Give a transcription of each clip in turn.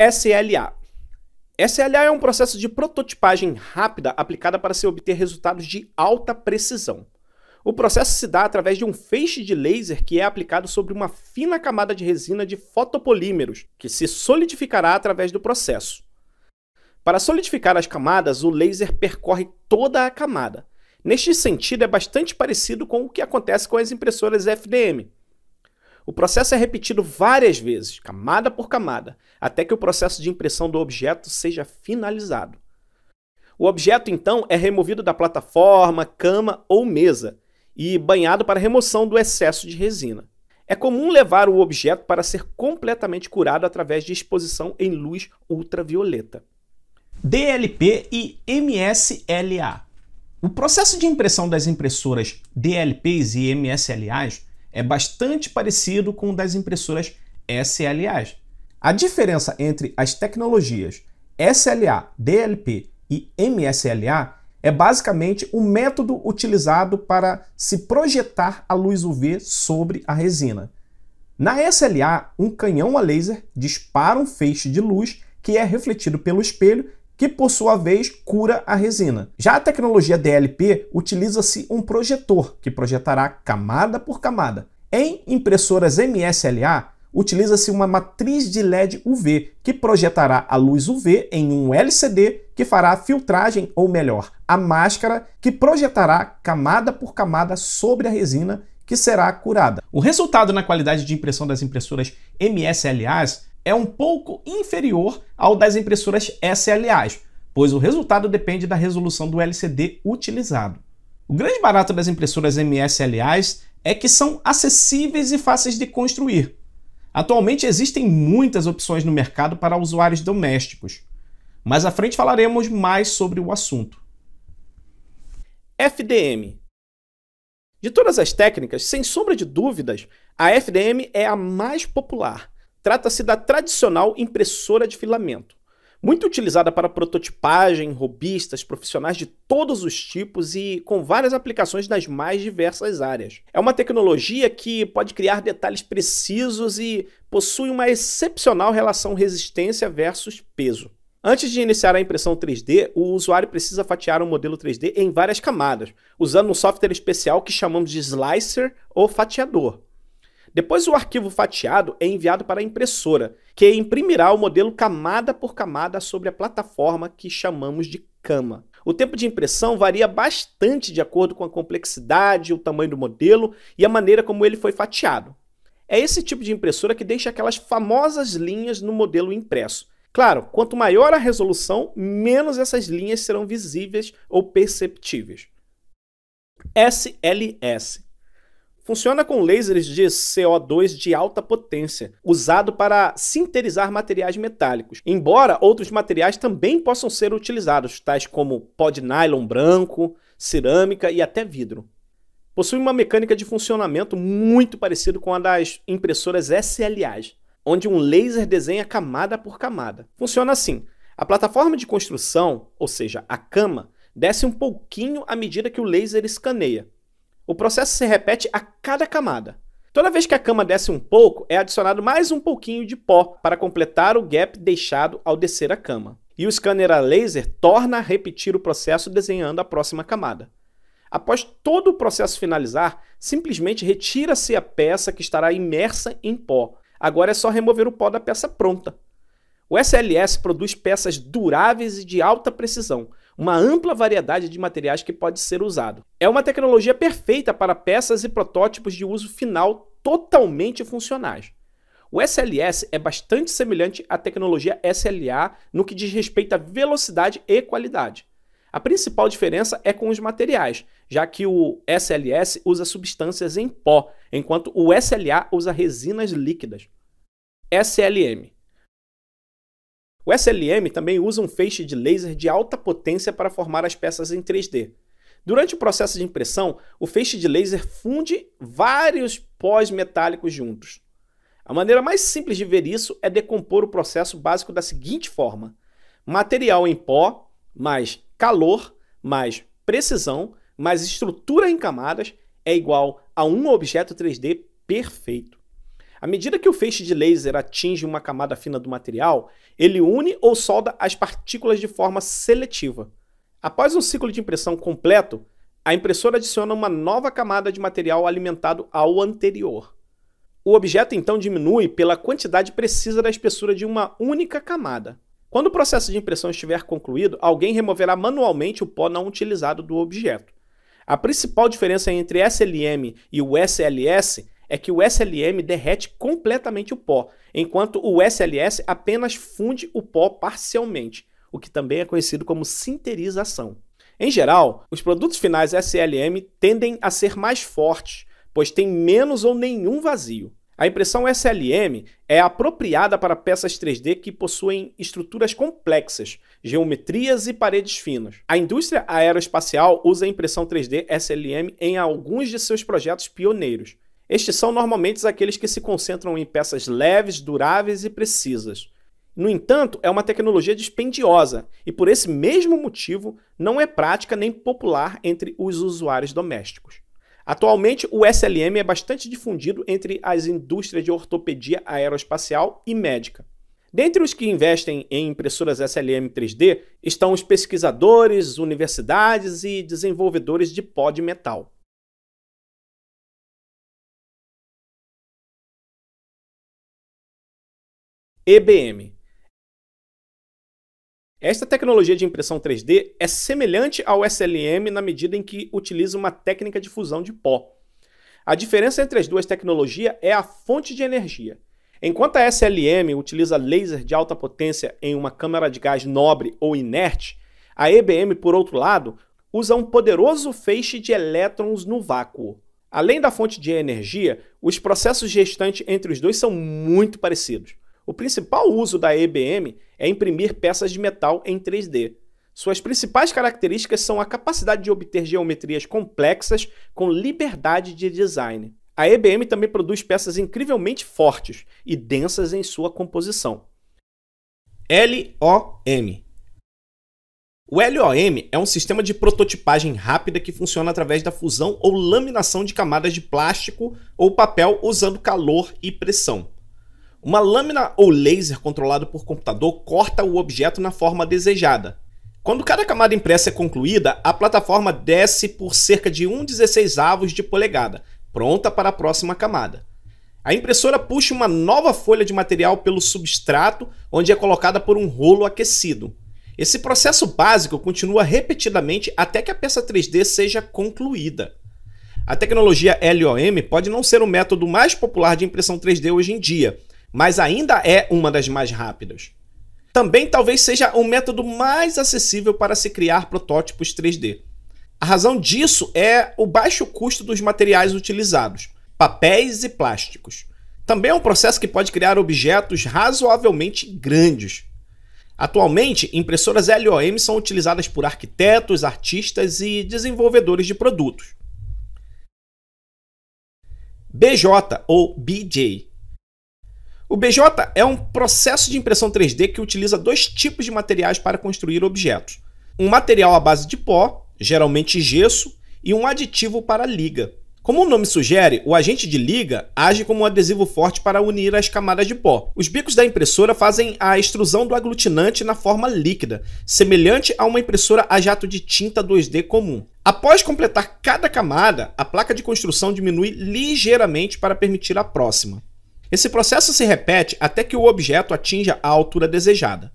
SLA. SLA é um processo de prototipagem rápida aplicada para se obter resultados de alta precisão. O processo se dá através de um feixe de laser que é aplicado sobre uma fina camada de resina de fotopolímeros, que se solidificará através do processo. Para solidificar as camadas, o laser percorre toda a camada. Neste sentido, é bastante parecido com o que acontece com as impressoras FDM. O processo é repetido várias vezes, camada por camada, até que o processo de impressão do objeto seja finalizado. O objeto, então, é removido da plataforma, cama ou mesa e banhado para remoção do excesso de resina. É comum levar o objeto para ser completamente curado através de exposição em luz ultravioleta. DLP e MSLA. O processo de impressão das impressoras DLPs e MSLAs é bastante parecido com o das impressoras SLAs. A diferença entre as tecnologias SLA, DLP e MSLA é basicamente o método utilizado para se projetar a luz UV sobre a resina. Na SLA, um canhão a laser dispara um feixe de luz que é refletido pelo espelho, que por sua vez cura a resina. Já a tecnologia DLP utiliza-se um projetor, que projetará camada por camada. Em impressoras MSLA, utiliza-se uma matriz de LED UV, que projetará a luz UV em um LCD que fará a filtragem, ou melhor, a máscara, que projetará camada por camada sobre a resina, que será curada. O resultado na qualidade de impressão das impressoras MSLAs é um pouco inferior ao das impressoras SLAs, pois o resultado depende da resolução do LCD utilizado. O grande barato das impressoras MSLAs é que são acessíveis e fáceis de construir. Atualmente existem muitas opções no mercado para usuários domésticos. Mais à frente falaremos mais sobre o assunto. FDM. De todas as técnicas, sem sombra de dúvidas, a FDM é a mais popular. Trata-se da tradicional impressora de filamento, muito utilizada para prototipagem, robistas, profissionais de todos os tipos e com várias aplicações nas mais diversas áreas. É uma tecnologia que pode criar detalhes precisos e possui uma excepcional relação resistência versus peso. Antes de iniciar a impressão 3D, o usuário precisa fatiar um modelo 3D em várias camadas, usando um software especial que chamamos de slicer ou fatiador. Depois o arquivo fatiado é enviado para a impressora, que imprimirá o modelo camada por camada sobre a plataforma que chamamos de cama. O tempo de impressão varia bastante de acordo com a complexidade, o tamanho do modelo e a maneira como ele foi fatiado. É esse tipo de impressora que deixa aquelas famosas linhas no modelo impresso. Claro, quanto maior a resolução, menos essas linhas serão visíveis ou perceptíveis. SLS. Funciona com lasers de CO2 de alta potência, usado para sinterizar materiais metálicos, embora outros materiais também possam ser utilizados, tais como pó de nylon branco, cerâmica e até vidro. Possui uma mecânica de funcionamento muito parecida com a das impressoras SLAs, onde um laser desenha camada por camada. Funciona assim: a plataforma de construção, ou seja, a cama, desce um pouquinho à medida que o laser escaneia. O processo se repete a cada camada. Toda vez que a cama desce um pouco, é adicionado mais um pouquinho de pó para completar o gap deixado ao descer a cama. E o scanner a laser torna a repetir o processo desenhando a próxima camada. Após todo o processo finalizar, simplesmente retira-se a peça que estará imersa em pó. Agora é só remover o pó da peça pronta. O SLS produz peças duráveis e de alta precisão, uma ampla variedade de materiais que pode ser usado. É uma tecnologia perfeita para peças e protótipos de uso final totalmente funcionais. O SLS é bastante semelhante à tecnologia SLA no que diz respeito à velocidade e qualidade. A principal diferença é com os materiais, já que o SLS usa substâncias em pó, enquanto o SLA usa resinas líquidas. SLM. O SLM também usa um feixe de laser de alta potência para formar as peças em 3D. Durante o processo de impressão, o feixe de laser funde vários pós metálicos juntos. A maneira mais simples de ver isso é decompor o processo básico da seguinte forma: material em pó, mais calor, mais precisão, mais estrutura em camadas é igual a um objeto 3D perfeito. À medida que o feixe de laser atinge uma camada fina do material, ele une ou solda as partículas de forma seletiva. Após um ciclo de impressão completo, a impressora adiciona uma nova camada de material alimentado ao anterior. O objeto então diminui pela quantidade precisa da espessura de uma única camada. Quando o processo de impressão estiver concluído, alguém removerá manualmente o pó não utilizado do objeto. A principal diferença entre SLM e o SLS é que o SLM derrete completamente o pó, enquanto o SLS apenas funde o pó parcialmente, o que também é conhecido como sinterização. Em geral, os produtos finais SLM tendem a ser mais fortes, pois têm menos ou nenhum vazio. A impressão SLM é apropriada para peças 3D que possuem estruturas complexas, geometrias e paredes finas. A indústria aeroespacial usa a impressão 3D SLM em alguns de seus projetos pioneiros. Estes são normalmente aqueles que se concentram em peças leves, duráveis e precisas. No entanto, é uma tecnologia dispendiosa e, por esse mesmo motivo, não é prática nem popular entre os usuários domésticos. Atualmente, o SLM é bastante difundido entre as indústrias de ortopedia aeroespacial e médica. Dentre os que investem em impressoras SLM 3D estão os pesquisadores, universidades e desenvolvedores de pó de metal. EBM. Esta tecnologia de impressão 3D é semelhante ao SLM na medida em que utiliza uma técnica de fusão de pó. A diferença entre as duas tecnologias é a fonte de energia. Enquanto a SLM utiliza laser de alta potência em uma câmara de gás nobre ou inerte, a EBM, por outro lado, usa um poderoso feixe de elétrons no vácuo. Além da fonte de energia, os processos restantes entre os dois são muito parecidos. O principal uso da EBM é imprimir peças de metal em 3D. Suas principais características são a capacidade de obter geometrias complexas com liberdade de design. A EBM também produz peças incrivelmente fortes e densas em sua composição. LOM. O LOM é um sistema de prototipagem rápida que funciona através da fusão ou laminação de camadas de plástico ou papel usando calor e pressão. Uma lâmina ou laser controlado por computador corta o objeto na forma desejada. Quando cada camada impressa é concluída, a plataforma desce por cerca de 1/16 de polegada, pronta para a próxima camada. A impressora puxa uma nova folha de material pelo substrato, onde é colocada por um rolo aquecido. Esse processo básico continua repetidamente até que a peça 3D seja concluída. A tecnologia LOM pode não ser o método mais popular de impressão 3D hoje em dia, mas ainda é uma das mais rápidas. Também talvez seja o método mais acessível para se criar protótipos 3D. A razão disso é o baixo custo dos materiais utilizados, papéis e plásticos. Também é um processo que pode criar objetos razoavelmente grandes. Atualmente, impressoras LOM são utilizadas por arquitetos, artistas e desenvolvedores de produtos. BJ ou BJ. O BJ é um processo de impressão 3D que utiliza dois tipos de materiais para construir objetos. Um material à base de pó, geralmente gesso, e um aditivo para liga. Como o nome sugere, o agente de liga age como um adesivo forte para unir as camadas de pó. Os bicos da impressora fazem a extrusão do aglutinante na forma líquida, semelhante a uma impressora a jato de tinta 2D comum. Após completar cada camada, a placa de construção diminui ligeiramente para permitir a próxima. Esse processo se repete até que o objeto atinja a altura desejada.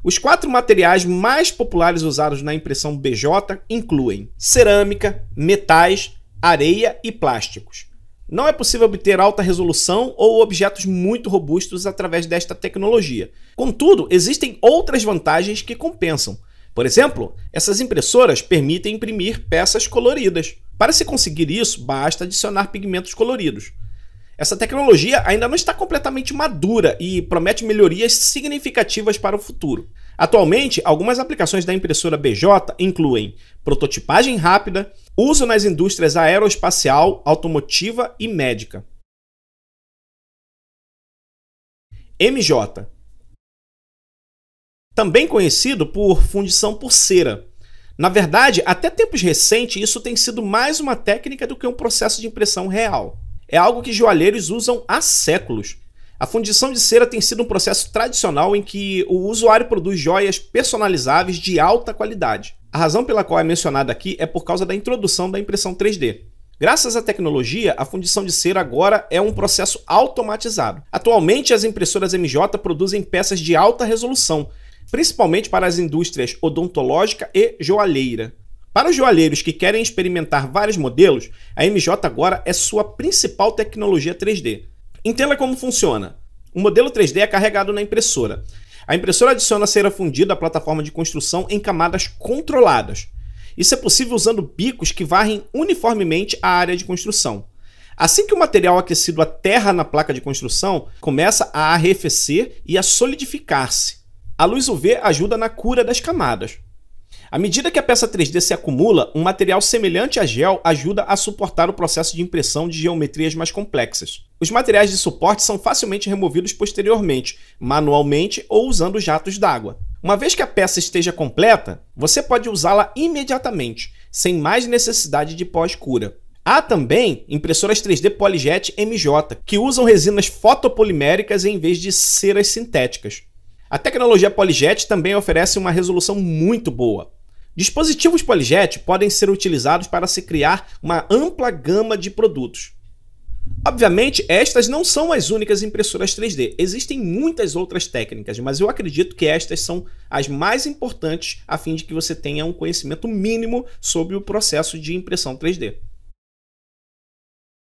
Os 4 materiais mais populares usados na impressão BJ incluem cerâmica, metais, areia e plásticos. Não é possível obter alta resolução ou objetos muito robustos através desta tecnologia. Contudo, existem outras vantagens que compensam. Por exemplo, essas impressoras permitem imprimir peças coloridas. Para se conseguir isso, basta adicionar pigmentos coloridos. Essa tecnologia ainda não está completamente madura e promete melhorias significativas para o futuro. Atualmente, algumas aplicações da impressora BJ incluem prototipagem rápida, uso nas indústrias aeroespacial, automotiva e médica. MJ. Também conhecido por fundição por cera. Na verdade, até tempos recentes, isso tem sido mais uma técnica do que um processo de impressão real. é algo que joalheiros usam há séculos. A fundição de cera tem sido um processo tradicional em que o usuário produz joias personalizáveis de alta qualidade. A razão pela qual é mencionada aqui é por causa da introdução da impressão 3D. Graças à tecnologia, a fundição de cera agora é um processo automatizado. Atualmente, as impressoras MJ produzem peças de alta resolução, principalmente para as indústrias odontológica e joalheira. Para os joalheiros que querem experimentar vários modelos, a MJ agora é sua principal tecnologia 3D. Entenda como funciona. O modelo 3D é carregado na impressora. A impressora adiciona a cera fundida à plataforma de construção em camadas controladas. Isso é possível usando bicos que varrem uniformemente a área de construção. Assim que o material aquecido aterra na placa de construção, começa a arrefecer e a solidificar-se. A luz UV ajuda na cura das camadas. À medida que a peça 3D se acumula, um material semelhante a gel ajuda a suportar o processo de impressão de geometrias mais complexas. Os materiais de suporte são facilmente removidos posteriormente, manualmente ou usando jatos d'água. Uma vez que a peça esteja completa, você pode usá-la imediatamente, sem mais necessidade de pós-cura. Há também impressoras 3D PolyJet MJ, que usam resinas fotopoliméricas em vez de ceras sintéticas. A tecnologia PolyJet também oferece uma resolução muito boa. Dispositivos PolyJet podem ser utilizados para se criar uma ampla gama de produtos. Obviamente, estas não são as únicas impressoras 3D. Existem muitas outras técnicas, mas eu acredito que estas são as mais importantes a fim de que você tenha um conhecimento mínimo sobre o processo de impressão 3D.